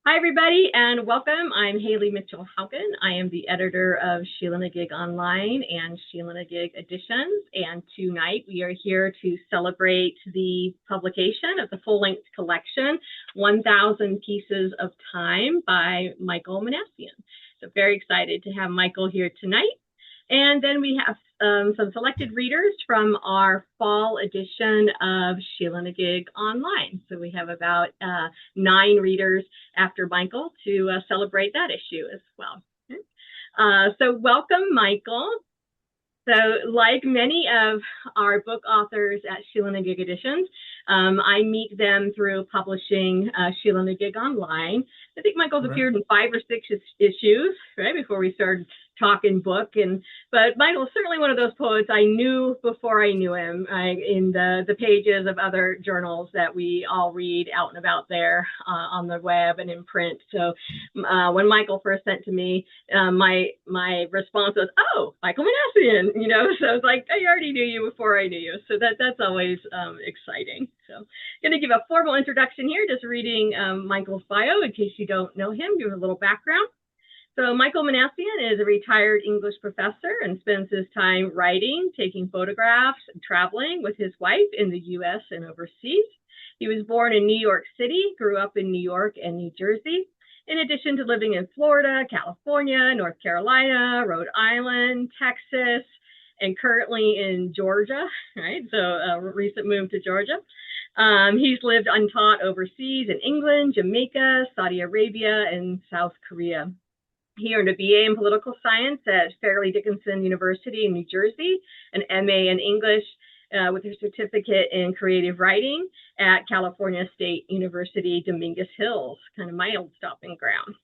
Hi, everybody, and welcome. I'm Haley Mitchell-Hauken. I am the editor of Sheila-Na-Gig Online and Sheila-Na-Gig Editions. And tonight we are here to celebrate the publication of the full-length collection, 1,000 Pieces of Time by Michael Minassian. So very excited to have Michael here tonight. And then we have some selected readers from our fall edition of Sheila-Na-Gig Online. So we have about 9 readers after Michael to celebrate that issue as well. So welcome, Michael. So like many of our book authors at Sheila-Na-Gig Editions, I meet them through publishing Sheila-Na-Gig Online. I think Michael's appeared in 5 or 6 issues, right, before we started talking book. But Michael's certainly one of those poets I knew before I knew him, in the pages of other journals that we all read out and about there on the web and in print. So when Michael first sent to me, my response was, "Oh, Michael Minassian," So I was like, I already knew you before I knew you. So that's always exciting. So I'm going to give a formal introduction here, just reading Michael's bio in case you don't know him, give a little background. So Michael Minassian is a retired English professor and spends his time writing, taking photographs, and traveling with his wife in the U.S. and overseas. He was born in New York City, grew up in New York and New Jersey, in addition to living in Florida, California, North Carolina, Rhode Island, Texas, and currently in Georgia, right? So a recent move to Georgia. He's lived untaught overseas in England, Jamaica, Saudi Arabia, and South Korea. He earned a BA in political science at Fairleigh Dickinson University in New Jersey, an MA in English with a certificate in creative writing at California State University, Dominguez Hills, kind of my old stomping ground.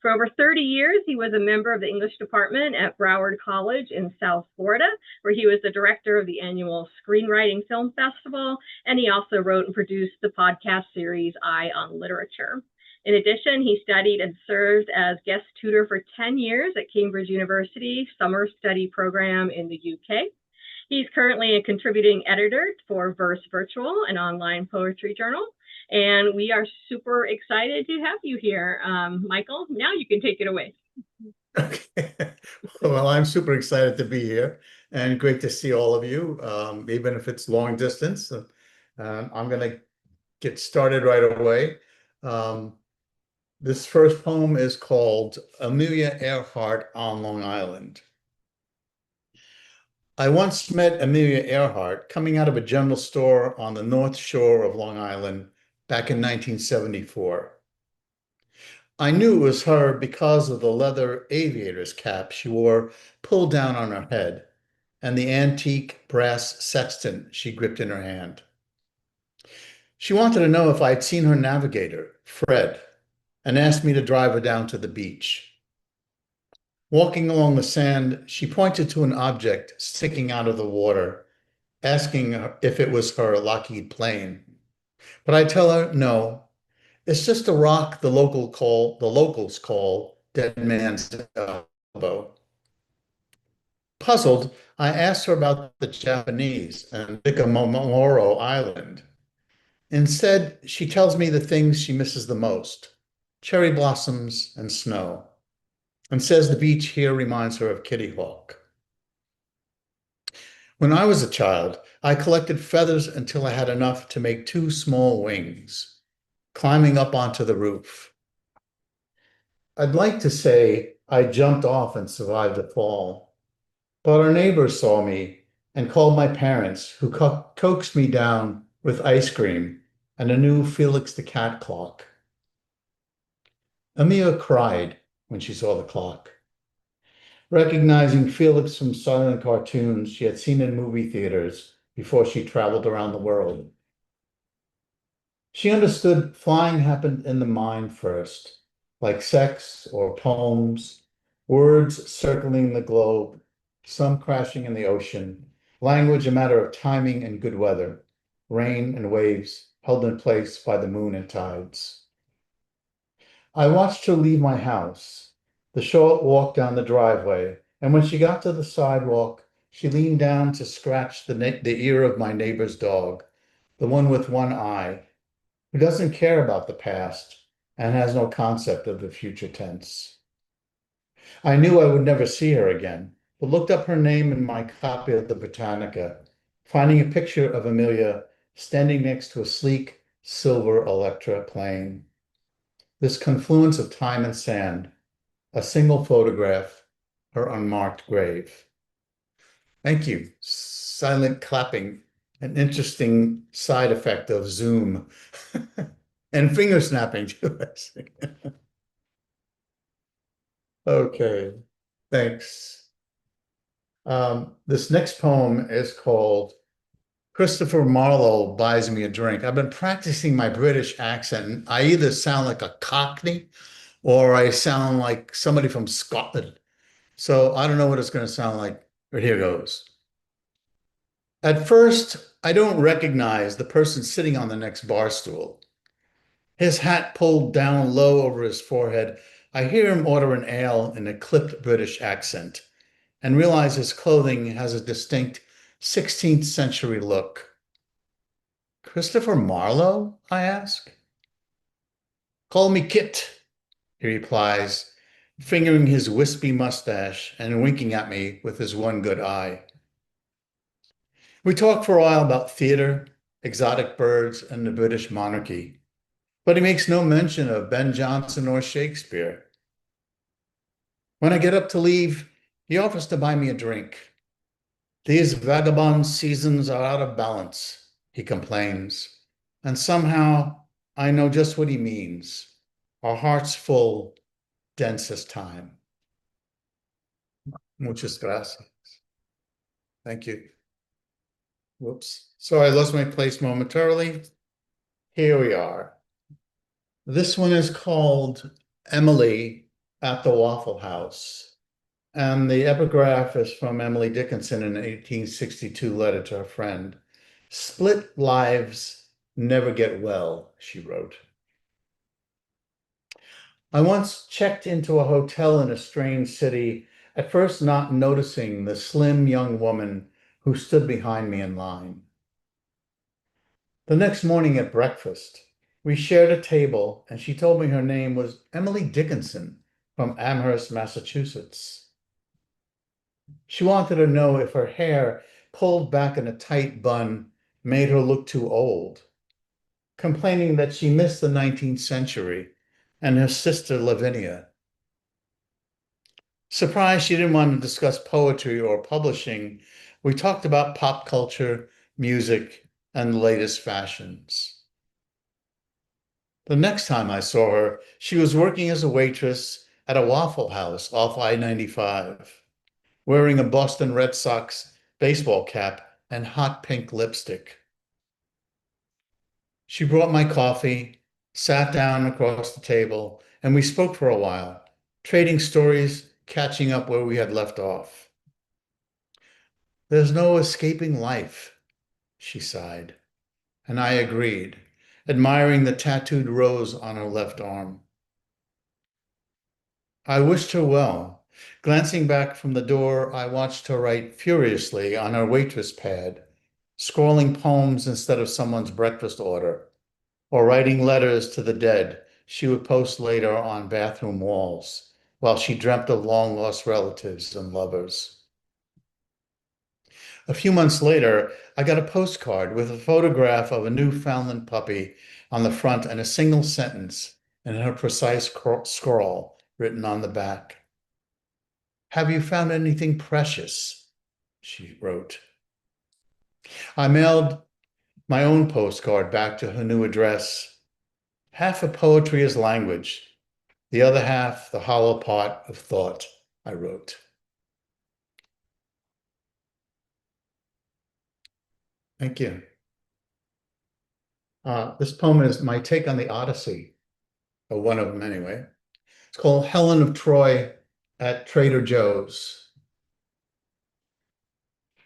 For over 30 years, he was a member of the English department at Broward College in South Florida, where he was the director of the annual Screenwriting Film Festival, and he also wrote and produced the podcast series Eye on Literature. In addition, he studied and served as guest tutor for 10 years at Cambridge University Summer Study Program in the UK. He's currently a contributing editor for Verse Virtual, an online poetry journal. And we are super excited to have you here. Michael, now you can take it away. Okay. Well, I'm super excited to be here and great to see all of you, even if it's long distance. I'm going to get started right away. This first poem is called Amelia Earhart on Long Island. I once met Amelia Earhart coming out of a general store on the North Shore of Long Island back in 1974. I knew it was her because of the leather aviator's cap she wore pulled down on her head and the antique brass sextant she gripped in her hand. She wanted to know if I'd seen her navigator, Fred, and asked me to drive her down to the beach. Walking along the sand, she pointed to an object sticking out of the water, asking if it was her Lockheed plane. But I tell her, no, it's just a rock the locals call Dead Man's Elbow. Puzzled, I asked her about the Japanese and Bikamomoro Island. Instead, she tells me the things she misses the most, cherry blossoms and snow, and says the beach here reminds her of Kitty Hawk. When I was a child, I collected feathers until I had enough to make 2 small wings, climbing up onto the roof. I'd like to say I jumped off and survived the fall, but our neighbors saw me and called my parents, who coaxed me down with ice cream and a new Felix the Cat clock. Amelia cried when she saw the clock. Recognizing Felix from silent cartoons she had seen in movie theaters before she traveled around the world. She understood flying happened in the mind first, like sex or poems, words circling the globe, some crashing in the ocean, language a matter of timing and good weather, rain and waves held in place by the moon and tides. I watched her leave my house, the short walk down the driveway, and when she got to the sidewalk, she leaned down to scratch the ear of my neighbor's dog, the one with one eye, who doesn't care about the past and has no concept of the future tense. I knew I would never see her again, but looked up her name in my copy of the Britannica, finding a picture of Amelia standing next to a sleek silver Electra plane. This confluence of time and sand, a single photograph, her unmarked grave. Thank you. Silent clapping, an interesting side effect of Zoom. And finger snapping too. Okay, thanks. This next poem is called Christopher Marlowe Buys Me a Drink. I've been practicing my British accent, and I either sound like a Cockney or I sound like somebody from Scotland. So I don't know what it's going to sound like, but here goes. At first, I don't recognize the person sitting on the next bar stool. His hat pulled down low over his forehead, I hear him order an ale in a clipped British accent and realize his clothing has a distinct 16th century look. Christopher Marlowe? I ask. Call me Kit, he replies, fingering his wispy mustache and winking at me with his one good eye. We talk for a while about theater, exotic birds, and the British monarchy, but he makes no mention of Ben Jonson or Shakespeare. When I get up to leave, he offers to buy me a drink. These vagabond seasons are out of balance, he complains, and somehow I know just what he means. Our hearts full, dense as time. Muchas gracias. Thank you. Whoops. So I lost my place momentarily. Here we are. This one is called Emily at the Waffle House. And the epigraph is from Emily Dickinson in an 1862 letter to her friend. Split lives never get well, she wrote. I once checked into a hotel in a strange city, at first not noticing the slim young woman who stood behind me in line. The next morning at breakfast, we shared a table and she told me her name was Emily Dickinson from Amherst, Massachusetts. She wanted to know if her hair, pulled back in a tight bun, made her look too old, complaining that she missed the 19th century and her sister Lavinia. Surprised she didn't want to discuss poetry or publishing, we talked about pop culture, music, and the latest fashions. The next time I saw her, she was working as a waitress at a Waffle House off I-95, wearing a Boston Red Sox baseball cap and hot pink lipstick. She brought my coffee, sat down across the table, and we spoke for a while, trading stories, catching up where we had left off. There's no escaping life, she sighed, and I agreed, admiring the tattooed rose on her left arm. I wished her well. Glancing back from the door, I watched her write furiously on her waitress pad, scrawling poems instead of someone's breakfast order, or writing letters to the dead she would post later on bathroom walls, while she dreamt of long-lost relatives and lovers. A few months later, I got a postcard with a photograph of a Newfoundland puppy on the front and a single sentence in her precise scrawl written on the back. Have you found anything precious? She wrote. I mailed my own postcard back to her new address. Half of poetry is language, the other half the hollow part of thought, I wrote. Thank you. This poem is my take on the Odyssey, or one of them anyway. It's called Helen of Troy at Trader Joe's.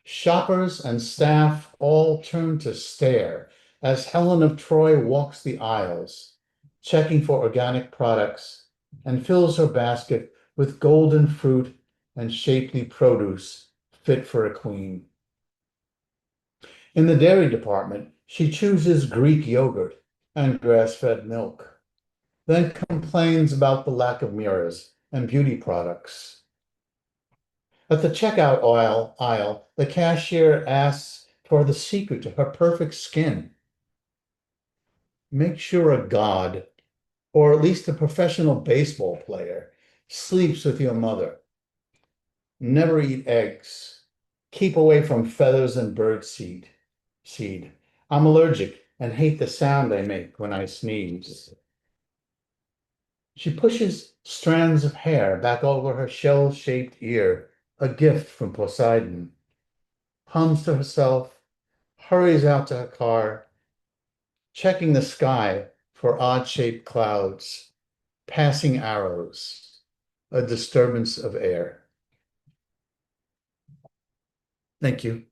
Shoppers and staff all turn to stare as Helen of Troy walks the aisles, checking for organic products, and fills her basket with golden fruit and shapely produce fit for a queen. In the dairy department, she chooses Greek yogurt and grass-fed milk. then complains about the lack of mirrors and beauty products. At the checkout aisle, the cashier asks for the secret to her perfect skin. Make sure a god, or at least a professional baseball player, sleeps with your mother. Never eat eggs. Keep away from feathers and bird seed. I'm allergic and hate the sound they make when I sneeze. She pushes strands of hair back over her shell-shaped ear, a gift from Poseidon, hums to herself, hurries out to her car, checking the sky for odd-shaped clouds, passing arrows, a disturbance of air. Thank you.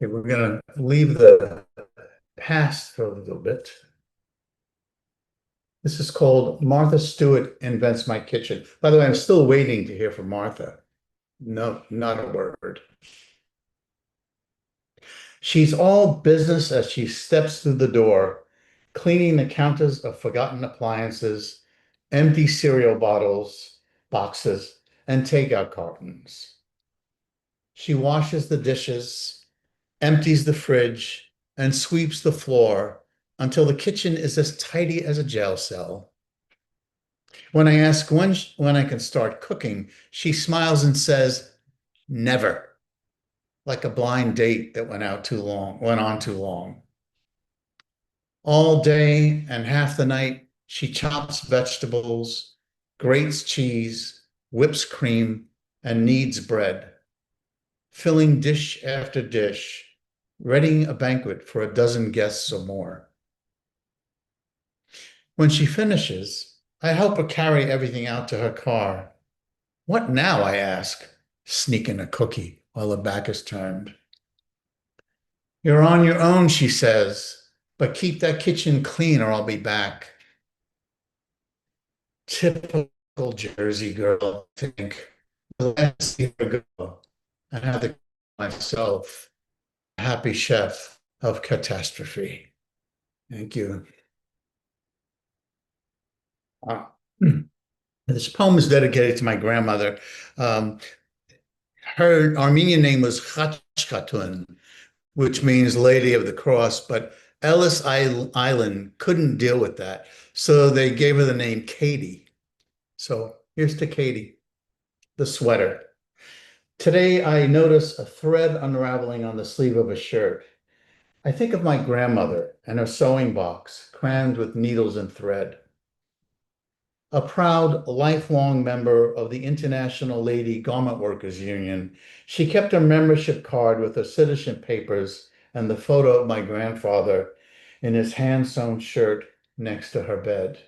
Okay, we're going to leave the past for a little bit. This is called Martha Stewart Invents My Kitchen. By the way, I'm still waiting to hear from Martha. No, not a word. She's all business as she steps through the door, cleaning the counters of forgotten appliances, empty cereal boxes, and takeout cartons. She washes the dishes, empties the fridge, and sweeps the floor until the kitchen is as tidy as a jail cell. When I ask when I can start cooking, she smiles and says, never, like a blind date that went on too long. All day and half the night, she chops vegetables, grates cheese, whips cream, and kneads bread, filling dish after dish, readying a banquet for a dozen guests or more. When she finishes, I help her carry everything out to her car. What now, I ask, sneaking a cookie while her back is turned. You're on your own, she says, but keep that kitchen clean or I'll be back. Typical Jersey girl, I think. Glad to see her go. I have to myself, happy chef of catastrophe. Thank you. Uh, this poem is dedicated to my grandmother. Um, Her Armenian name was Khachkatun, which means Lady of the Cross, but Island couldn't deal with that. So they gave her the name Katie. So here's to Katie, the sweater. Today I notice a thread unraveling on the sleeve of a shirt. I think of my grandmother and her sewing box crammed with needles and thread. A proud, lifelong member of the International Lady Garment Workers Union, she kept her membership card with her citizenship papers and the photo of my grandfather in his hand-sewn shirt next to her bed.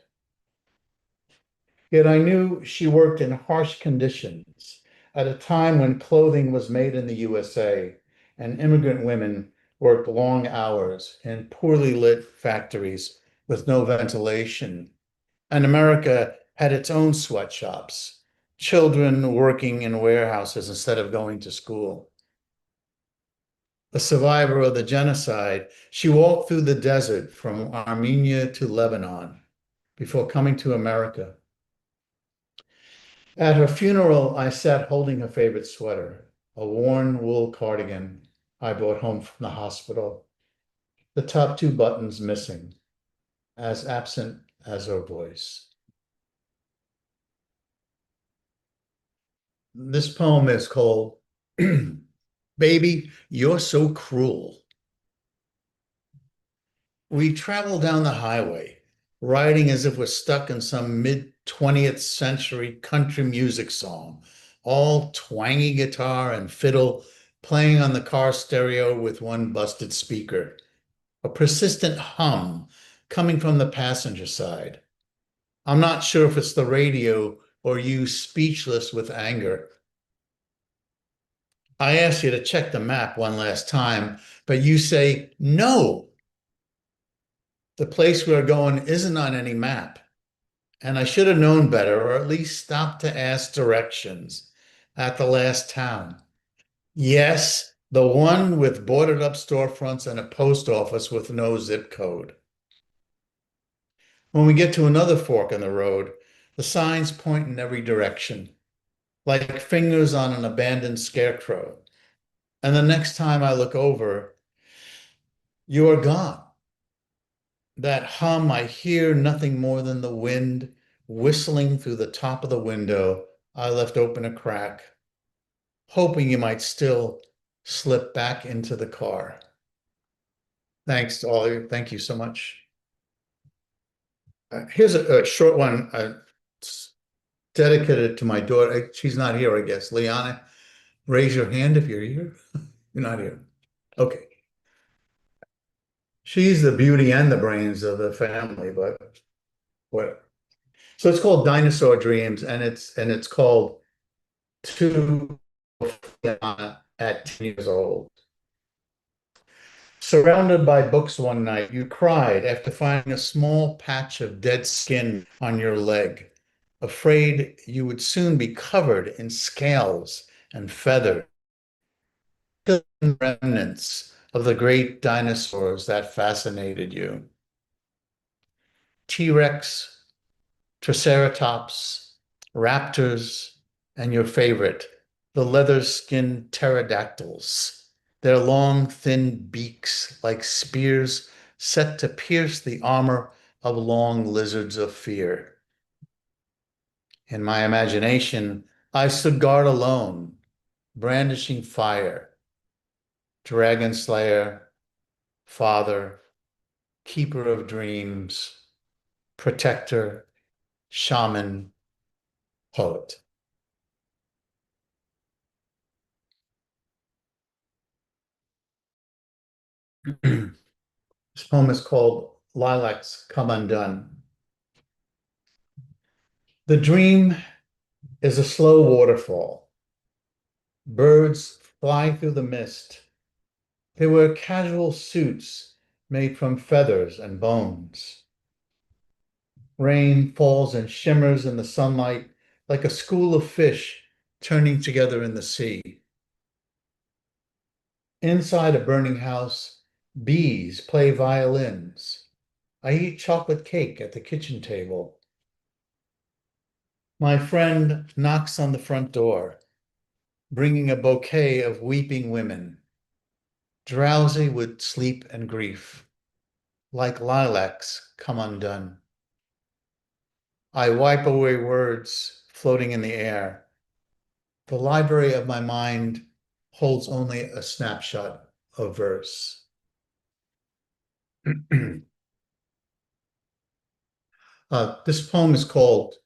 Yet I knew she worked in harsh conditions at a time when clothing was made in the USA and immigrant women worked long hours in poorly lit factories with no ventilation. And America had its own sweatshops, children working in warehouses instead of going to school. A survivor of the genocide, she walked through the desert from Armenia to Lebanon before coming to America. At her funeral, I sat holding her favorite sweater, a worn wool cardigan I brought home from the hospital, the top two buttons missing, as absent as her voice. This poem is called Baby, You're So Cruel. We travel down the highway, riding as if we're stuck in some mid-20th century country music song, all twangy guitar and fiddle playing on the car stereo with one busted speaker, a persistent hum coming from the passenger side. I'm not sure if it's the radio or you speechless with anger. I ask you to check the map one last time, but you say no. The place we're going isn't on any map. And I should have known better, or at least stopped to ask directions at the last town. Yes, the one with boarded up storefronts and a post office with no zip code. When we get to another fork in the road, the signs point in every direction, like fingers on an abandoned scarecrow. And the next time I look over, you are gone. That hum, I hear nothing more than the wind whistling through the top of the window I left open a crack, hoping you might still slip back into the car. Thanks to all of you. Thank you so much. Here's a short one dedicated to my daughter. She's not here, I guess. Liana, raise your hand if you're here. You're not here. Okay. She's the beauty and the brains of the family, but what? So it's called Dinosaur Dreams, and it's called To Liana at 10 years old. Surrounded by books one night, you cried after finding a small patch of dead skin on your leg, afraid you would soon be covered in scales and feathers, remnants of the great dinosaurs that fascinated you. T-Rex, Triceratops, raptors, and your favorite, the leather-skinned pterodactyls, their long, thin beaks like spears set to pierce the armor of long lizards of fear. In my imagination, I stood guard alone, brandishing fire, dragon slayer, father, keeper of dreams, protector, shaman, poet. This poem is called Lilacs Come Undone. The dream is a slow waterfall. Birds fly through the mist. They wear casual suits made from feathers and bones. Rain falls and shimmers in the sunlight like a school of fish turning together in the sea. Inside a burning house, bees play violins. I eat chocolate cake at the kitchen table. My friend knocks on the front door, bringing a bouquet of weeping women, drowsy with sleep and grief, like lilacs come undone. I wipe away words floating in the air. The library of my mind holds only a snapshot of verse. This poem is called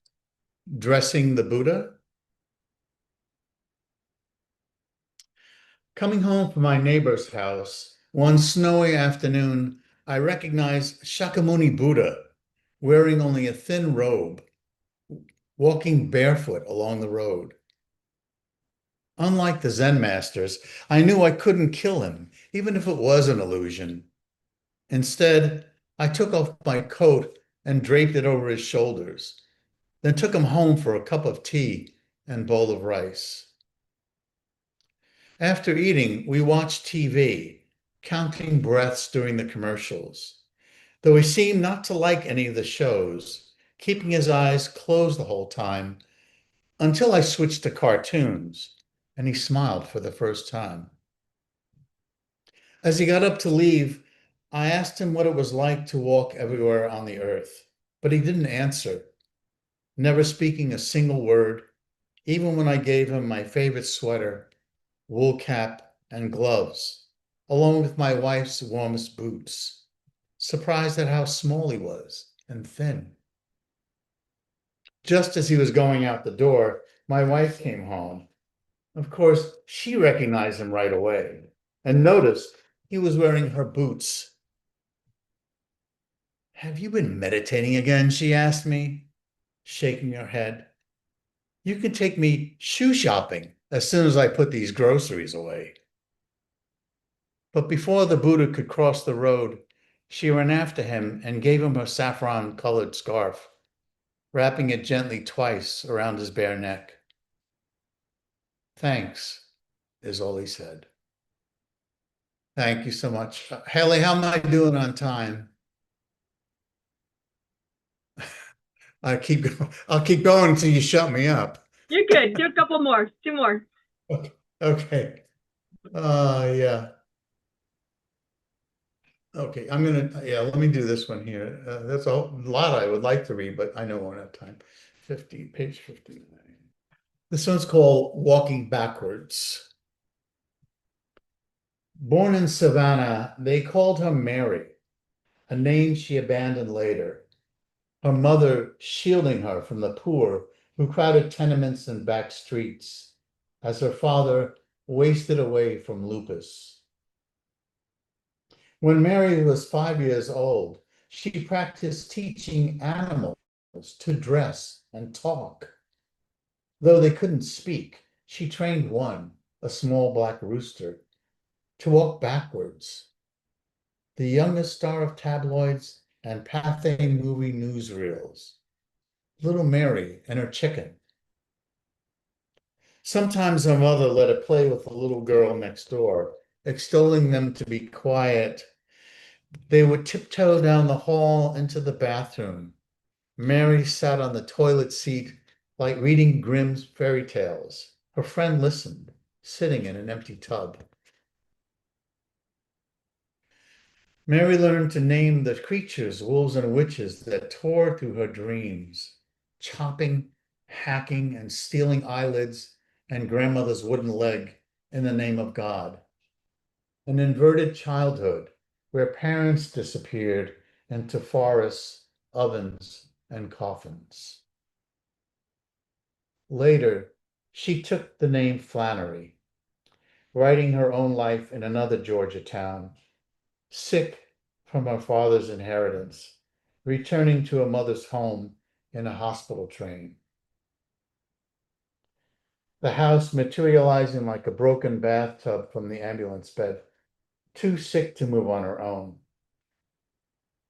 Dressing the Buddha. Coming home from my neighbor's house, one snowy afternoon, I recognized Shakyamuni Buddha wearing only a thin robe, walking barefoot along the road. Unlike the Zen masters, I knew I couldn't kill him, even if it was an illusion. Instead, I took off my coat and draped it over his shoulders, then took him home for a cup of tea and bowl of rice. After eating, we watched TV, counting breaths during the commercials. Though he seemed not to like any of the shows, keeping his eyes closed the whole time, until I switched to cartoons, and he smiled for the first time. As he got up to leave, I asked him what it was like to walk everywhere on the earth, but he didn't answer, never speaking a single word, even when I gave him my favorite sweater, wool cap, and gloves, along with my wife's warmest boots, surprised at how small he was and thin. Just as he was going out the door, my wife came home. Of course, she recognized him right away and noticed he was wearing her boots. "Have you been meditating again?" she asked me, shaking her head. "You can take me shoe shopping as soon as I put these groceries away." But before the Buddha could cross the road, she ran after him and gave him her saffron-colored scarf, wrapping it gently twice around his bare neck. "Thanks," is all he said. Thank you so much. Haley, how am I doing on time? I'll keep going until you shut me up. You're good. Do a couple more. Two more. Okay. Okay. Yeah. Okay. Yeah, let me do this one here. There's a lot I would like to read, but I know we won't have time. Page 59. This one's called Walking Backwards. Born in Savannah, they called her Mary, a name she abandoned later, her mother shielding her from the poor who crowded tenements and back streets, as her father wasted away from lupus. When Mary was 5 years old, she practiced teaching animals to dress and talk. Though they couldn't speak, she trained one, a small black rooster, to walk backwards. The youngest star of tabloids and Pathé movie newsreels, little Mary and her chicken. Sometimes her mother let her play with the little girl next door, extolling them to be quiet. They would tiptoe down the hall into the bathroom. Mary sat on the toilet seat like reading Grimm's fairy tales. Her friend listened, sitting in an empty tub. Mary learned to name the creatures, wolves and witches, that tore through her dreams, chopping, hacking, and stealing eyelids and grandmother's wooden leg in the name of God. An inverted childhood where parents disappeared into forests, ovens, and coffins. Later, she took the name Flannery, writing her own life in another Georgia town, sick from her father's inheritance, returning to her mother's home in a hospital train. The house materializing like a broken bathtub from the ambulance bed, too sick to move on her own.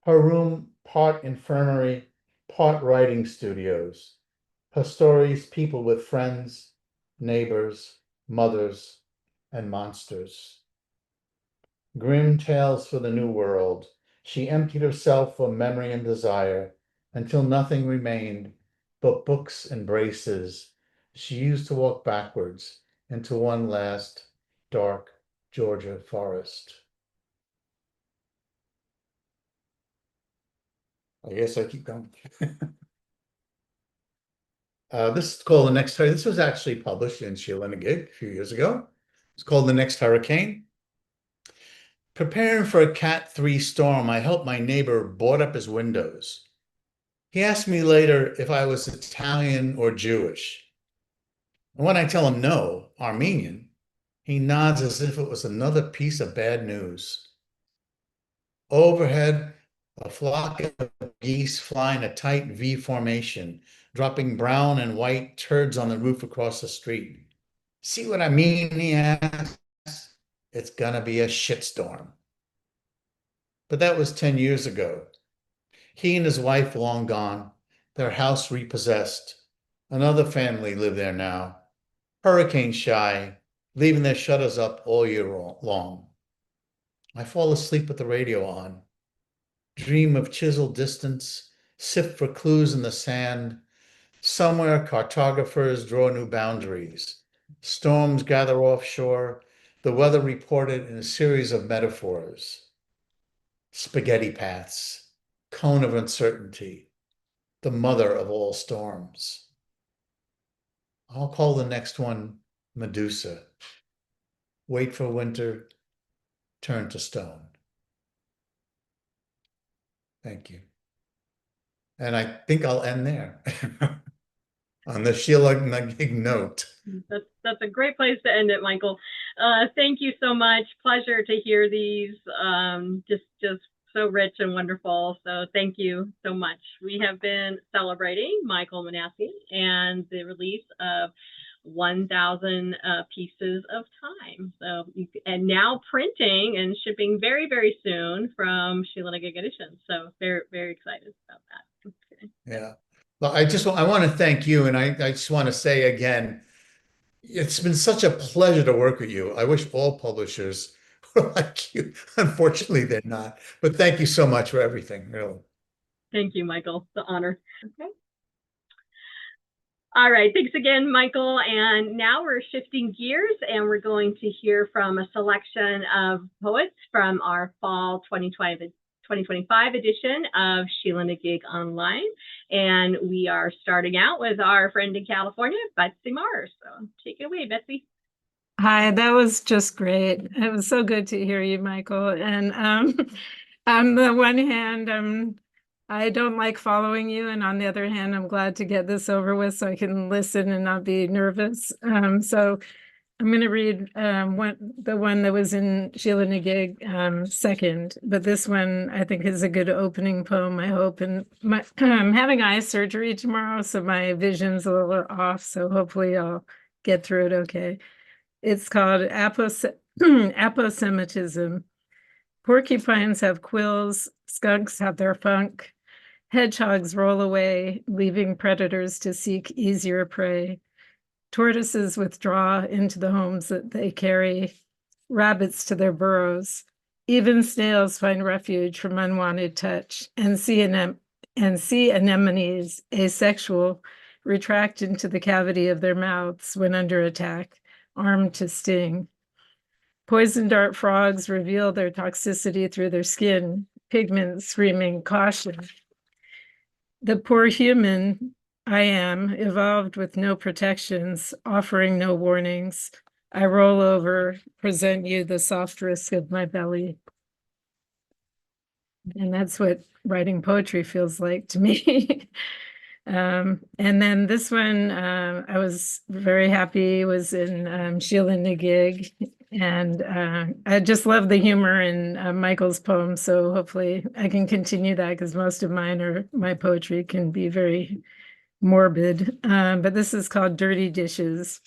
Her room, part infirmary, part writing studios. Her stories people with friends, neighbors, mothers, and monsters. Grim tales for the new world. She emptied herself of memory and desire until nothing remained but books and braces she used to walk backwards into one last dark Georgia forest. I guess I keep going. This is called The Next Hurricane. This was actually published in Sheila-Na-Gig a few years ago. It's called The Next Hurricane. Preparing for a Cat 3 storm, I helped my neighbor board up his windows. He asked me later if I was Italian or Jewish. And when I tell him no, Armenian, he nods as if it was another piece of bad news. Overhead, a flock of geese fly in a tight V formation, dropping brown and white turds on the roof across the street. See what I mean? He asks. It's gonna be a shitstorm. But that was 10 years ago. He and his wife long gone, their house repossessed. Another family live there now, hurricane shy, leaving their shutters up all year long. I fall asleep with the radio on, dream of chiseled distance, sift for clues in the sand. Somewhere cartographers draw new boundaries. Storms gather offshore, the weather reported in a series of metaphors. Spaghetti paths, cone of uncertainty, the mother of all storms. I'll call the next one Medusa. Wait for winter, turn to stone. Thank you. And I think I'll end there on the Sheila-Na-Gig note. That's a great place to end it, Michael. Thank you so much. Pleasure to hear these. Just so rich and wonderful. So thank you so much. We have been celebrating Michael Minassian and the release of 1,000 pieces of time. So and now printing and shipping very, very soon from Sheila-Na-Gig Editions. So very, very excited about that. Okay. Yeah. Well, I want to thank you, and I just want to say again, it's been such a pleasure to work with you. I wish all publishers were like you. Unfortunately, they're not. But thank you so much for everything, really. Thank you, Michael. The honor. Okay. All right, thanks again, Michael. And now we're shifting gears and we're going to hear from a selection of poets from our fall 2025 edition of Sheila-Na-Gig Online. And we are starting out with our friend in California, Betsy Mars. So take it away, Betsy. Hi, that was just great. It was so good to hear you, Michael. And on the one hand, I don't like following you, and on the other hand, I'm glad to get this over with so I can listen and not be nervous. So I'm going to read the one that was in Sheila-Na-Gig second, but this one I think is a good opening poem, I hope. And I'm having eye surgery tomorrow, so my vision's a little off, so hopefully I'll get through it okay. It's called Aposematism. Porcupines have quills, skunks have their funk, hedgehogs roll away, leaving predators to seek easier prey. Tortoises withdraw into the homes that they carry, rabbits to their burrows. Even snails find refuge from unwanted touch, and sea anemones, asexual, retract into the cavity of their mouths when under attack, armed to sting. Poison dart frogs reveal their toxicity through their skin, pigments screaming caution. The poor human I am, evolved with no protections, offering no warnings. I roll over, present you the soft risk of my belly. And that's what writing poetry feels like to me. And then this one, I was very happy, was in Sheila-Na-Gig. And I just love the humor in Michael's poem. So hopefully I can continue that because most of my poetry can be very morbid. But this is called Dirty Dishes.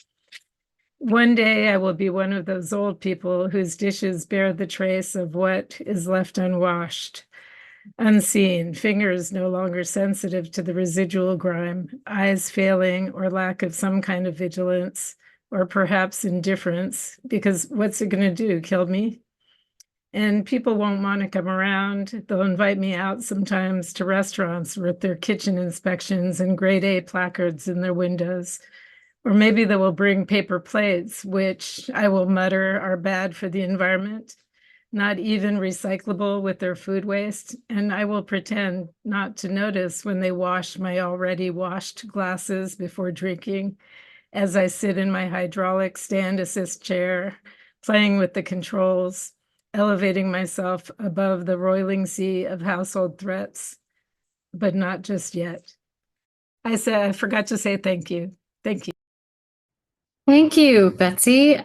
One day I will be one of those old people whose dishes bear the trace of what is left unwashed. Unseen, fingers no longer sensitive to the residual grime, eyes failing or lack of some kind of vigilance, or perhaps indifference, because what's it going to do, kill me? And people won't want to come around. They'll invite me out sometimes to restaurants with their kitchen inspections and grade A placards in their windows. Or maybe they will bring paper plates, which I will mutter are bad for the environment, not even recyclable with their food waste, and I will pretend not to notice when they wash my already washed glasses before drinking, as I sit in my hydraulic stand assist chair, playing with the controls, elevating myself above the roiling sea of household threats, but not just yet. I forgot to say thank you. Thank you. Thank you, Betsy.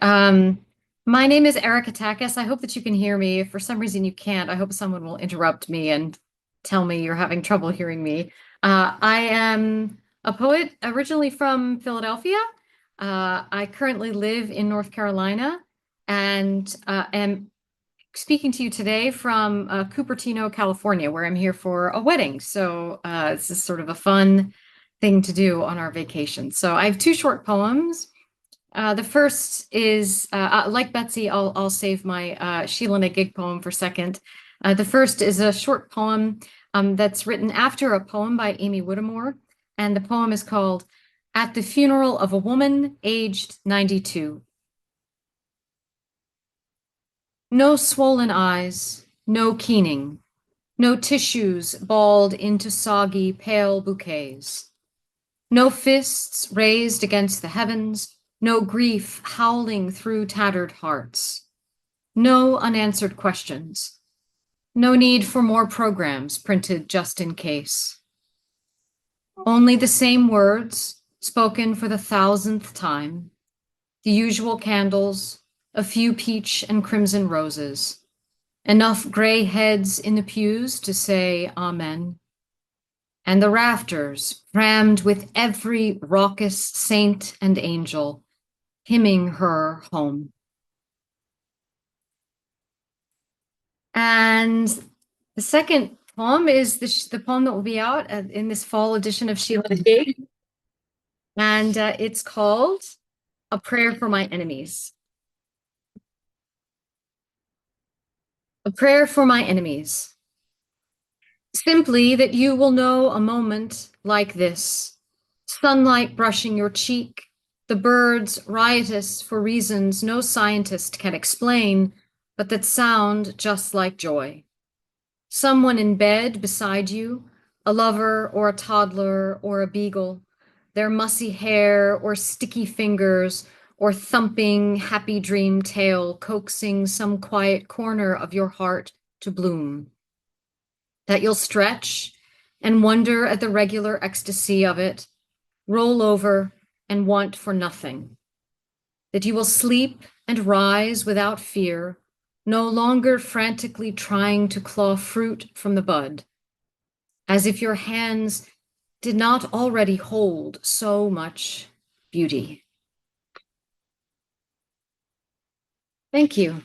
My name is Erika Takacs. I hope that you can hear me. If for some reason you can't, I hope someone will interrupt me and tell me you're having trouble hearing me. I am a poet originally from Philadelphia. I currently live in North Carolina and am speaking to you today from Cupertino, California, where I'm here for a wedding. So this is sort of a fun thing to do on our vacation. So I have two short poems. The first is, like Betsy, I'll save my Sheila-Na-Gig poem for second. The first is a short poem that's written after a poem by Amy Whittemore, and the poem is called At the Funeral of a Woman Aged 92. No swollen eyes, no keening, no tissues balled into soggy, pale bouquets, no fists raised against the heavens, no grief howling through tattered hearts, no unanswered questions, no need for more programs printed just in case. Only the same words spoken for the 1,000th time, the usual candles, a few peach and crimson roses, enough gray heads in the pews to say amen, and the rafters crammed with every raucous saint and angel hymning her home. And the second poem is the poem that will be out in this fall edition of Sheila-Na-Gig. And it's called A Prayer for My Enemies. A prayer for my enemies. Simply that you will know a moment like this, Sunlight brushing your cheek, the birds riotous for reasons no scientist can explain, but that sound just like joy. Someone in bed beside you, a lover or a toddler or a beagle, their mussy hair or sticky fingers or thumping happy dream tale coaxing some quiet corner of your heart to bloom. That you'll stretch and wonder at the regular ecstasy of it, roll over and want for nothing. That you will sleep and rise without fear, no longer frantically trying to claw fruit from the bud, as if your hands did not already hold so much beauty. Thank you.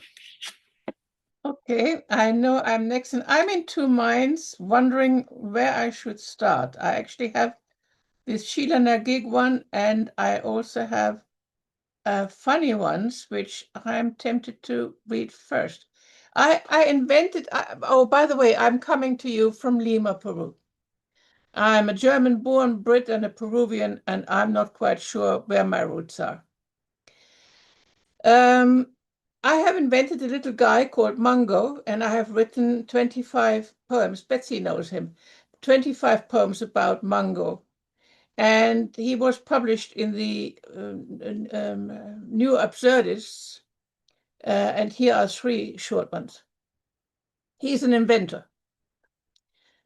Okay, I know I'm next, and I'm in two minds, wondering where I should start. I actually have this Sheila-Na-Gig one, and I also have funny ones, which I'm tempted to read first. Oh, by the way, I'm coming to you from Lima, Peru. I'm a German-born Brit and a Peruvian, and I'm not quite sure where my roots are. I have invented a little guy called Mungo, and I have written 25 poems. Betsy knows him. 25 poems about Mungo. And he was published in the New Absurdists, and here are 3 short ones. He's an inventor.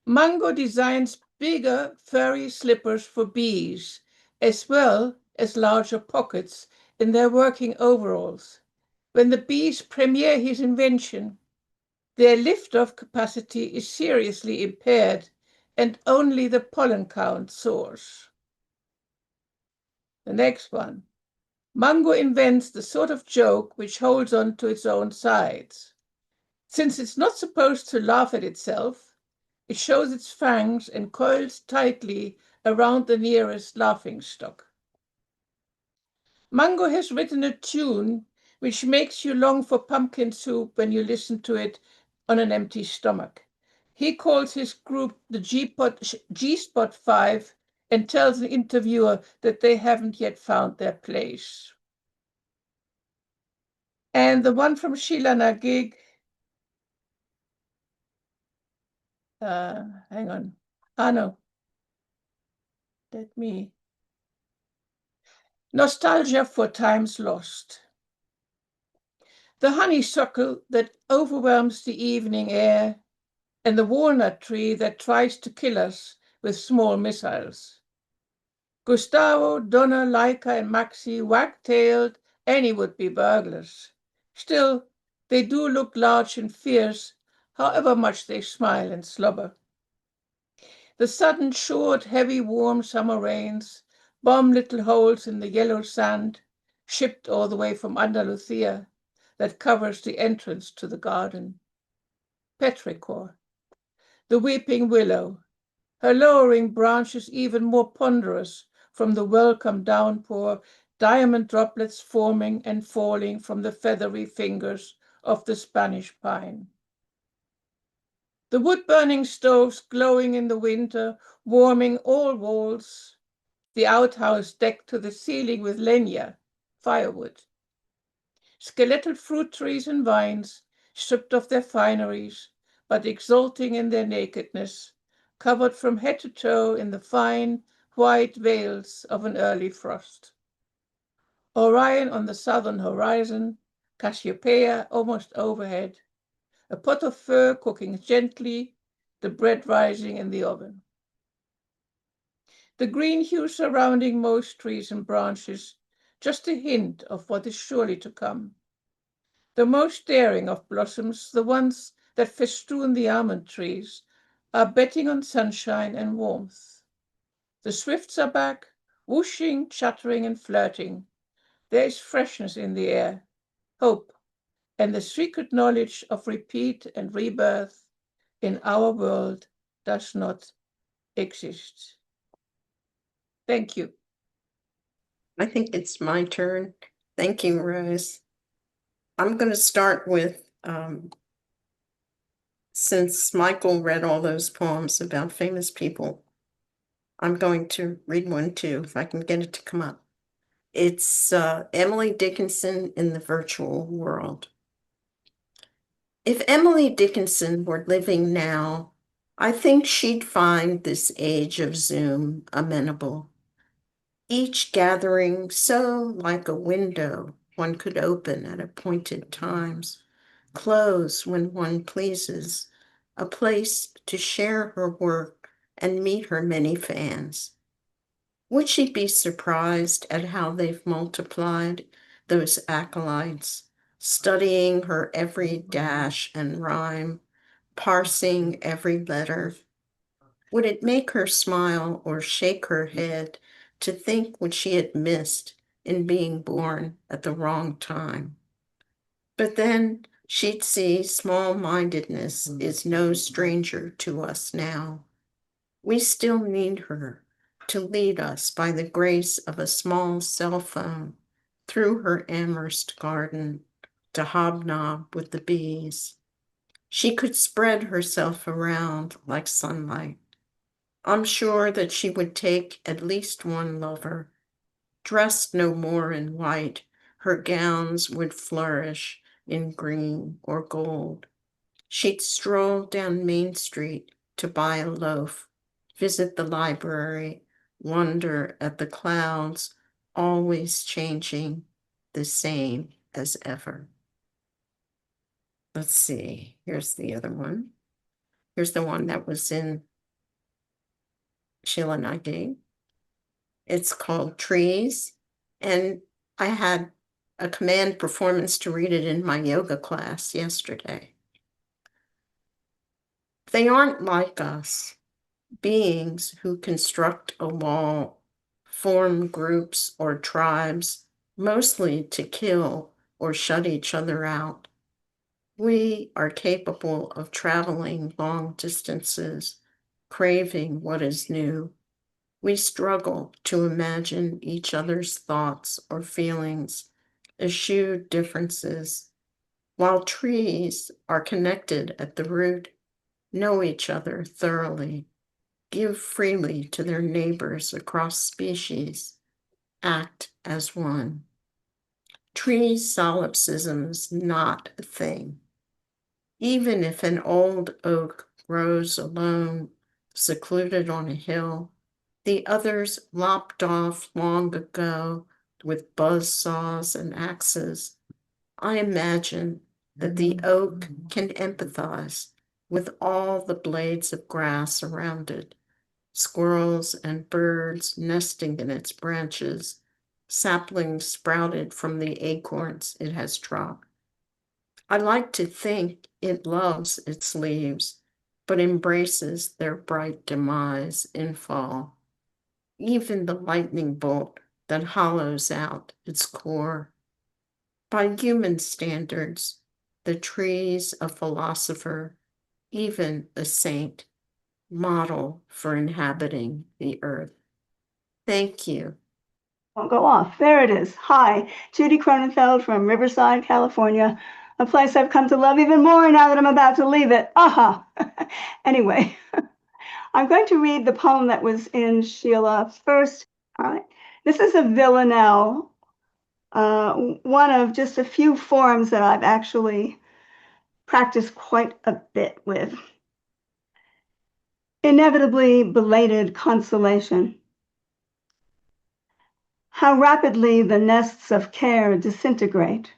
Mungo designs bigger furry slippers for bees, as well as larger pockets in their working overalls. When the bees premiere his invention, their lift-off capacity is seriously impaired and only the pollen count soars. The next one. Mungo invents the sort of joke which holds on to its own sides. Since it's not supposed to laugh at itself, it shows its fangs and coils tightly around the nearest laughingstock. Mungo has written a tune which makes you long for pumpkin soup when you listen to it on an empty stomach. He calls his group the G-Spot 5 and tells an interviewer that they haven't yet found their place. And the one from Sheila-Na-Gig, hang on. No. Let me. Nostalgia for times lost. The honeysuckle that overwhelms the evening air, and the walnut tree that tries to kill us with small missiles. Gustavo, Donna, Laika, and Maxi wag-tailed any would-be burglars. Still, they do look large and fierce, however much they smile and slobber. The sudden, short, heavy, warm summer rains bomb little holes in the yellow sand, shipped all the way from Andalusia, that covers the entrance to the garden. Petrichor, the weeping willow, her lowering branches even more ponderous from the welcome downpour, diamond droplets forming and falling from the feathery fingers of the Spanish pine. The wood-burning stoves glowing in the winter, warming all walls, the outhouse decked to the ceiling with leña, firewood. Skeletal fruit trees and vines, stripped of their fineries, but exulting in their nakedness, covered from head to toe in the fine, white veils of an early frost. Orion on the southern horizon, Cassiopeia almost overhead, a pot of fur cooking gently, the bread rising in the oven. The green hue surrounding most trees and branches, just a hint of what is surely to come. The most daring of blossoms, the ones that festoon the almond trees, are betting on sunshine and warmth. The swifts are back, whooshing, chattering, and flirting. There is freshness in the air, hope, and the secret knowledge of repeat and rebirth in our world does not exist. Thank you. I think it's my turn. Thank you, Rose. I'm going to start with, since Michael read all those poems about famous people, I'm going to read one too, if I can get it to come up. It's Emily Dickinson in the Virtual World. If Emily Dickinson were living now, I think she'd find this age of Zoom amenable. Each gathering so like a window one could open at appointed times, close when one pleases, a place to share her work and meet her many fans. Would she be surprised at how they've multiplied, those acolytes, studying her every dash and rhyme, parsing every letter? Would it make her smile or shake her head to think what she had missed in being born at the wrong time? But then she'd see small-mindedness is no stranger to us now. We still need her to lead us by the grace of a small cell phone through her Amherst garden to hobnob with the bees. She could spread herself around like sunlight. I'm sure that she would take at least one lover. Dressed no more in white, her gowns would flourish in green or gold. She'd stroll down Main Street to buy a loaf, visit the library, wonder at the clouds, always changing, the same as ever. Let's see, here's the other one. Here's the one that was in Sheila-Na-Gig. It's called Trees, and I had a command performance to read it in my yoga class yesterday. They aren't like us, beings who construct a wall, form groups or tribes, mostly to kill or shut each other out. We are capable of traveling long distances, craving what is new. We struggle to imagine each other's thoughts or feelings, eschew differences, while trees are connected at the root, know each other thoroughly, give freely to their neighbors across species, act as one. Tree solipsism's not a thing. Even if an old oak grows alone, secluded on a hill, the others lopped off long ago with buzz saws and axes, I imagine that the oak can empathize with all the blades of grass around it, squirrels and birds nesting in its branches, saplings sprouted from the acorns it has dropped. I like to think it loves its leaves, but embraces their bright demise in fall. Even the lightning bolt that hollows out its core. By human standards, the tree's a philosopher, even a saint, model for inhabiting the earth. Thank you. Won't go off. There it is. Hi, Judy Kronenfeld from Riverside, California, a place I've come to love even more now that I'm about to leave it. Aha! Anyway, I'm going to read the poem that was in Sheila first. All right. This is a villanelle, one of just a few forms that I've actually practiced quite a bit with. Inevitably belated consolation. How rapidly the nests of care disintegrate.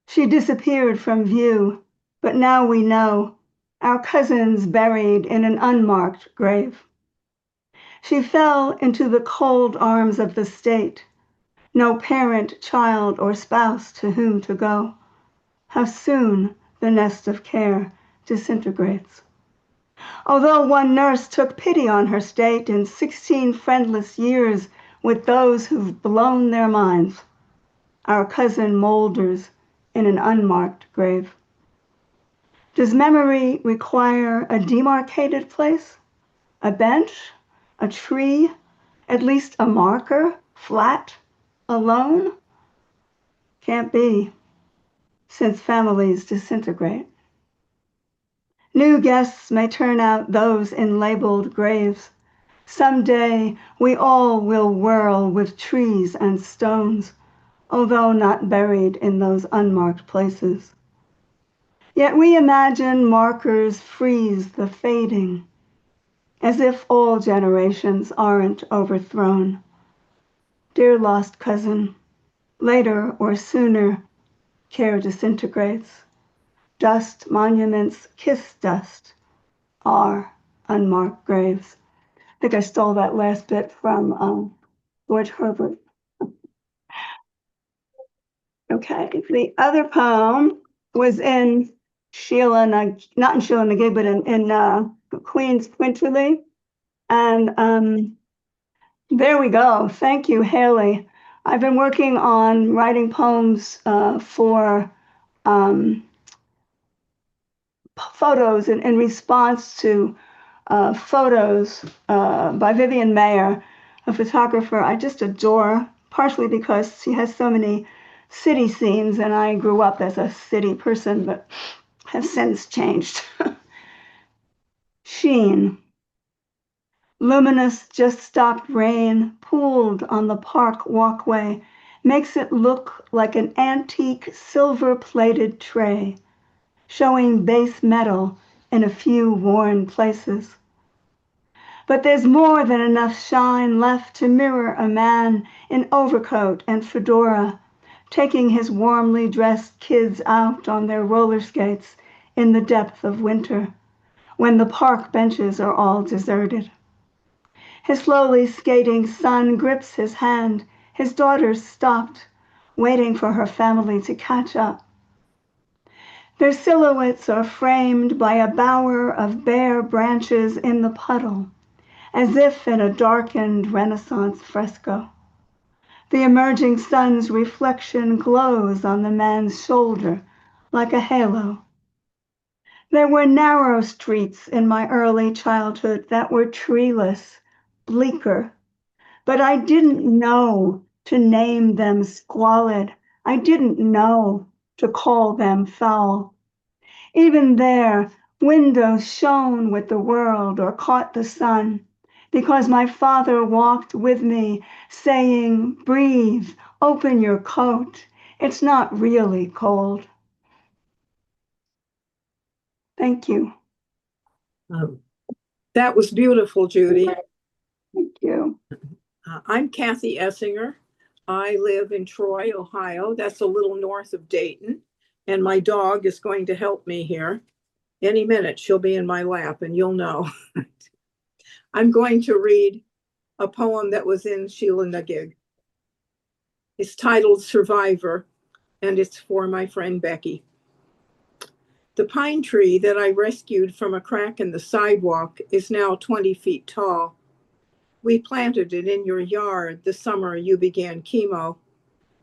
She disappeared from view, but now we know, our cousins buried in an unmarked grave. She fell into the cold arms of the state, no parent, child, or spouse to whom to go. How soon the nest of care disintegrates. Although one nurse took pity on her state in 16 friendless years with those who've blown their minds, our cousin molders in an unmarked grave. Does memory require a demarcated place, a bench, a tree, at least a marker, flat, alone? Can't be, since families disintegrate. New guests may turn out those in labeled graves, Someday we all will whirl with trees and stones, although not buried in those unmarked places. Yet we imagine markers freeze the fading, as if all generations aren't overthrown. Dear lost cousin, later or sooner, care disintegrates. Dust monuments kiss dust, are unmarked graves. I think I stole that last bit from George Herbert. Okay, the other poem was in not in Sheila-Na-Gig, but in Queen's Quinterly. And there we go. Thank you, Haley. I've been working on writing poems for photos in response to photos by Vivian Mayer, a photographer I just adore, partially because she has so many city scenes, and I grew up as a city person, but have since changed. Sheen. Luminous, just stopped rain pooled on the park walkway makes it look like an antique silver-plated tray, showing base metal in a few worn places. But there's more than enough shine left to mirror a man in overcoat and fedora, taking his warmly dressed kids out on their roller skates in the depth of winter, when the park benches are all deserted. His slowly skating son grips his hand. His daughter's stopped, waiting for her family to catch up. Their silhouettes are framed by a bower of bare branches in the puddle, as if in a darkened Renaissance fresco. The emerging sun's reflection glows on the man's shoulder like a halo. There were narrow streets in my early childhood that were treeless, bleaker, but I didn't know to name them squalid. I didn't know to call them foul. Even there, windows shone with the world or caught the sun, because my father walked with me saying, breathe, open your coat. It's not really cold. Thank you. That was beautiful, Judy. Thank you. I'm Kathy Essinger. I live in Troy, Ohio. That's a little north of Dayton. And my dog is going to help me here. Any minute, she'll be in my lap and you'll know. I'm going to read a poem that was in Sheila-Na-Gig. It's titled Survivor, and it's for my friend Becky. The pine tree that I rescued from a crack in the sidewalk is now 20 feet tall. We planted it in your yard the summer you began chemo.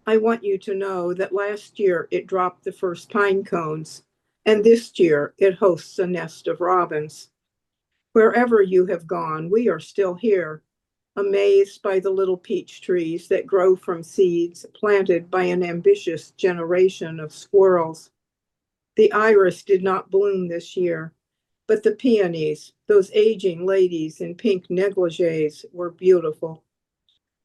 I want you to know that last year it dropped the first pine cones, and this year it hosts a nest of robins. Wherever you have gone, we are still here, amazed by the little peach trees that grow from seeds planted by an ambitious generation of squirrels. The iris did not bloom this year, but the peonies, those aging ladies in pink negligees, were beautiful.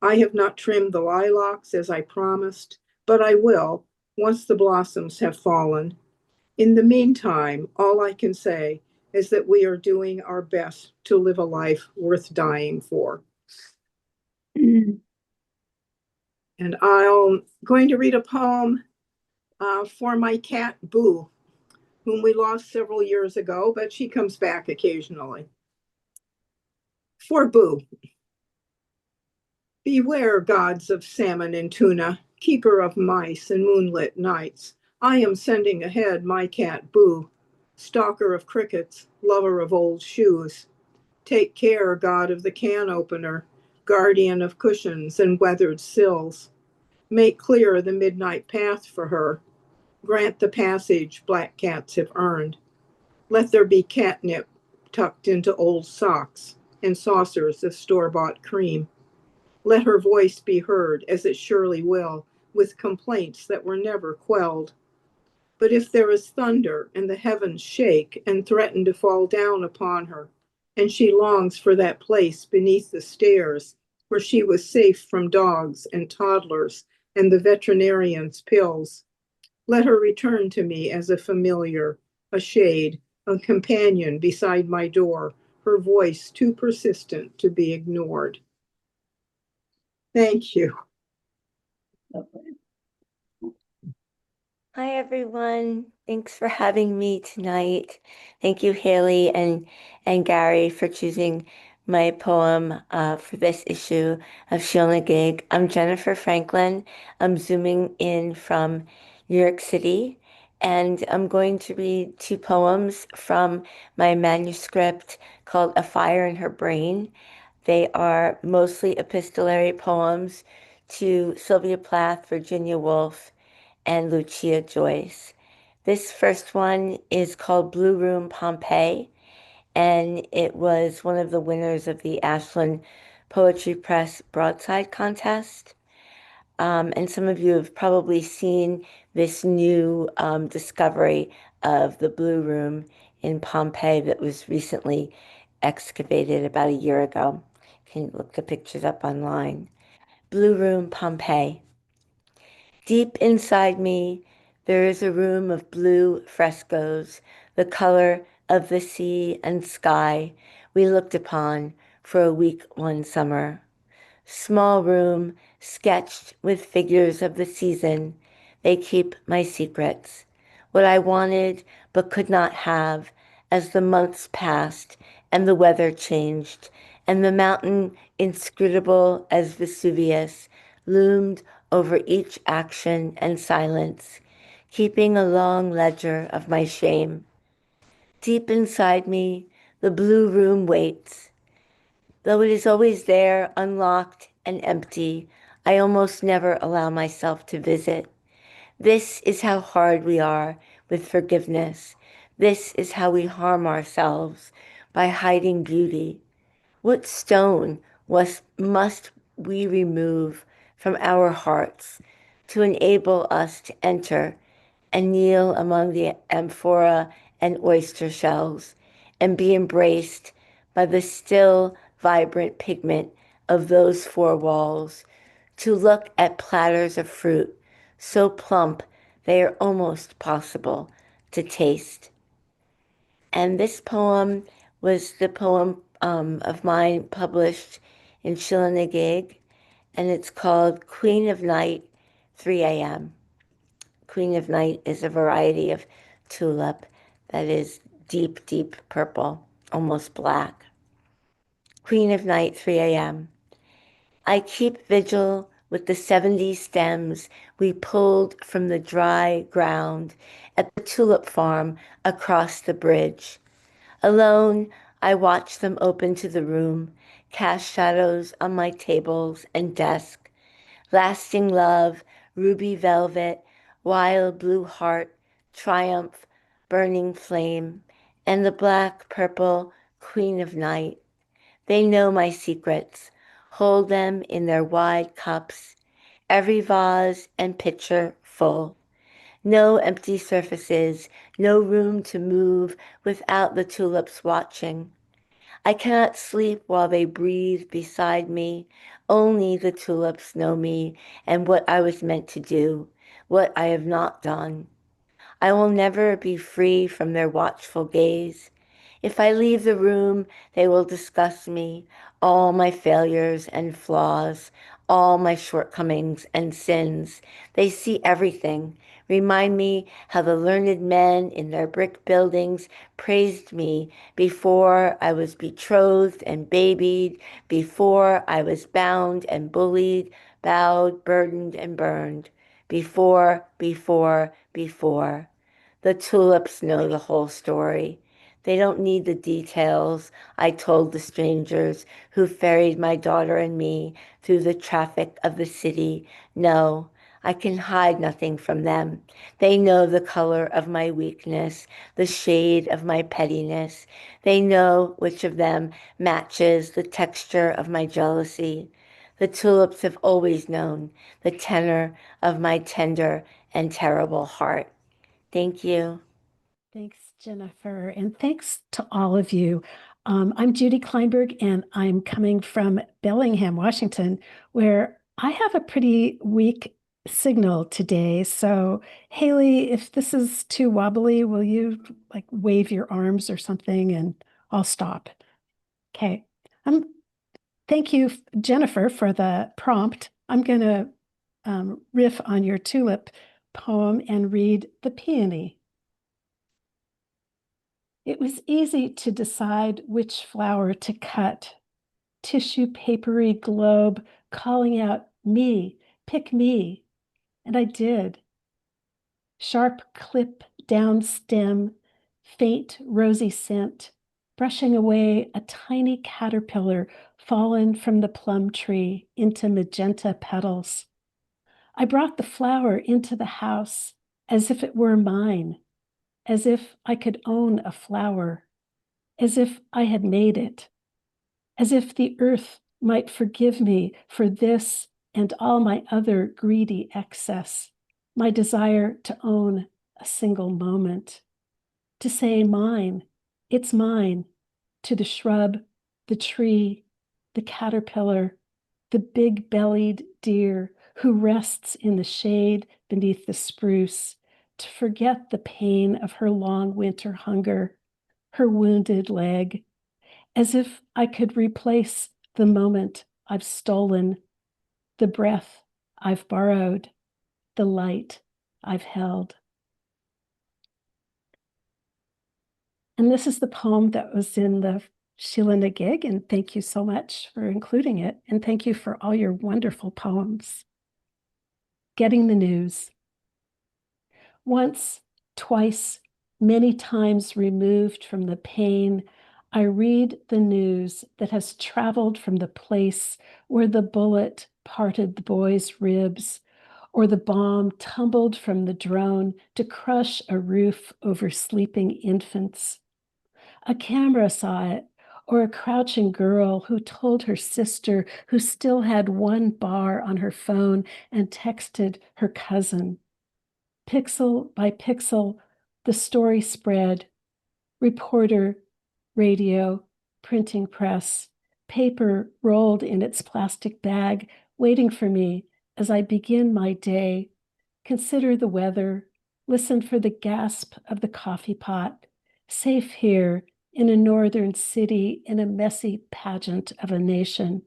I have not trimmed the lilacs as I promised, but I will once the blossoms have fallen. In the meantime, all I can say is that we are doing our best to live a life worth dying for. And I'm going to read a poem for my cat, Boo, whom we lost several years ago, but she comes back occasionally. For Boo. Beware, gods of salmon and tuna, keeper of mice and moonlit nights. I am sending ahead my cat, Boo, stalker of crickets, lover of old shoes. Take care, god of the can opener, guardian of cushions and weathered sills. Make clear the midnight path for her. Grant the passage black cats have earned. Let there be catnip tucked into old socks and saucers of store-bought cream. Let her voice be heard, as it surely will, with complaints that were never quelled. But if there is thunder and the heavens shake and threaten to fall down upon her, and she longs for that place beneath the stairs where she was safe from dogs and toddlers and the veterinarian's pills. Let her return to me as a familiar, a shade, a companion beside my door, her voice too persistent to be ignored. Thank you. Hi, everyone. Thanks for having me tonight. Thank you, Haley and Gary, for choosing my poem for this issue of Sheila-Na-Gig. I'm Jennifer Franklin. I'm zooming in from New York City, and I'm going to read two poems from my manuscript called A Fire in Her Brain. They are mostly epistolary poems to Sylvia Plath, Virginia Woolf, and Lucia Joyce. This first one is called Blue Room Pompeii, and it was one of the winners of the Ashland Poetry Press Broadside Contest. And some of you have probably seen this new discovery of the Blue Room in Pompeii that was recently excavated about a year ago. You can look the pictures up online. Blue Room Pompeii. Deep inside me, there is a room of blue frescoes, the color of the sea and sky we looked upon for a week one summer. Small room, sketched with figures of the season. They keep my secrets. What I wanted but could not have as the months passed and the weather changed, and the mountain, inscrutable as Vesuvius, loomed over each action and silence, keeping a long ledger of my shame. Deep inside me, the blue room waits. Though it is always there, unlocked and empty, I almost never allow myself to visit. This is how hard we are with forgiveness. This is how we harm ourselves, by hiding beauty. What stone must we remove from our hearts to enable us to enter and kneel among the amphora and oyster shells and be embraced by the still, vibrant pigment of those four walls, to look at platters of fruit so plump they are almost possible to taste. And this poem was the poem of mine published in Sheila-Na-Gig, and it's called Queen of Night, 3 a.m. Queen of Night is a variety of tulip that is deep, deep purple, almost black. Queen of Night, 3 a.m. I keep vigil with the 70 stems we pulled from the dry ground at the tulip farm across the bridge. Alone, I watch them open to the room, cast shadows on my tables and desk. Lasting love, ruby velvet, wild blue heart, triumph, burning flame, and the black purple queen of night. They know my secrets, hold them in their wide cups, every vase and pitcher full. No empty surfaces, no room to move without the tulips watching. I cannot sleep while they breathe beside me. Only the tulips know me and what I was meant to do, what I have not done. I will never be free from their watchful gaze. If I leave the room, they will discuss me, all my failures and flaws, all my shortcomings and sins. They see everything. Remind me how the learned men in their brick buildings praised me before I was betrothed and babied, before I was bound and bullied, bowed, burdened, and burned. Before. The tulips know the whole story. They don't need the details I told the strangers who ferried my daughter and me through the traffic of the city. No, I can hide nothing from them. They know the color of my weakness, the shade of my pettiness. They know which of them matches the texture of my jealousy. The tulips have always known the tenor of my tender and terrible heart. Thank you. Thanks, Jennifer, and thanks to all of you. I'm Judy Kleinberg, and I'm coming from Bellingham, Washington, where I have a pretty weak signal today. So, Haley, if this is too wobbly, will you like wave your arms or something and I'll stop? Okay. Thank you, Jennifer, for the prompt. I'm going to riff on your tulip poem and read The Peony. It was easy to decide which flower to cut. Tissue papery globe calling out, me, pick me. And I did. Sharp clip down stem, faint rosy scent, brushing away a tiny caterpillar fallen from the plum tree into magenta petals. I brought the flower into the house as if it were mine, as if I could own a flower, as if I had made it, as if the earth might forgive me for this and all my other greedy excess, my desire to own a single moment, to say mine, it's mine, to the shrub, the tree, the caterpillar, the big-bellied deer who rests in the shade beneath the spruce, to forget the pain of her long winter hunger, her wounded leg, as if I could replace the moment I've stolen, the breath I've borrowed, the light I've held. And this is the poem that was in the Sheila-Na-Gig, and thank you so much for including it, and thank you for all your wonderful poems. Getting the news. Once, twice, many times removed from the pain, I read the news that has traveled from the place where the bullet parted the boy's ribs, or the bomb tumbled from the drone to crush a roof over sleeping infants. A camera saw it, or a crouching girl who told her sister, who still had one bar on her phone, and texted her cousin. Pixel by pixel, the story spread. Reporter, radio, printing press, paper rolled in its plastic bag, waiting for me as I begin my day. Consider the weather, listen for the gasp of the coffee pot, safe here in a northern city in a messy pageant of a nation.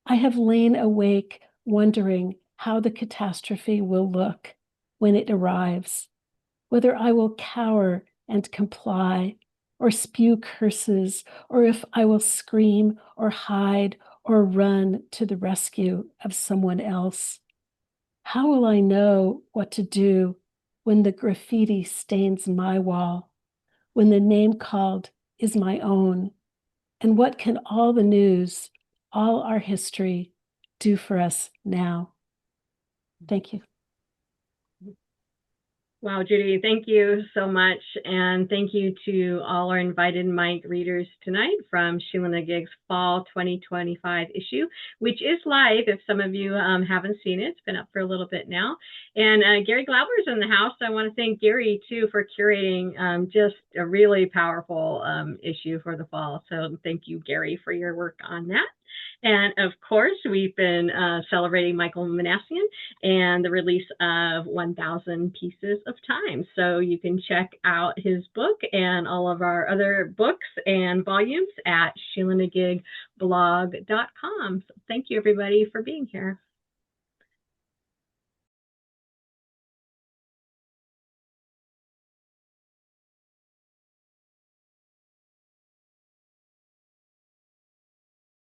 I have lain awake wondering how the catastrophe will look when it arrives, whether I will cower and comply, or spew curses, or if I will scream or hide or run to the rescue of someone else. How will I know what to do when the graffiti stains my wall, when the name called is my own? And what can all the news, all our history do for us now? Thank you. Wow, Judy, thank you so much. And thank you to all our invited mic readers tonight from Sheila-Na-Gig's Fall 2025 issue, which is live if some of you haven't seen it. It's been up for a little bit now. And Gary Glauber's in the house. I want to thank Gary, too, for curating just a really powerful issue for the fall. So thank you, Gary, for your work on that. And of course, we've been celebrating Michael Minassian and the release of 1,000 Pieces of Time. So you can check out his book and all of our other books and volumes at Sheila-Na-Gig blog.com. So thank you, everybody, for being here.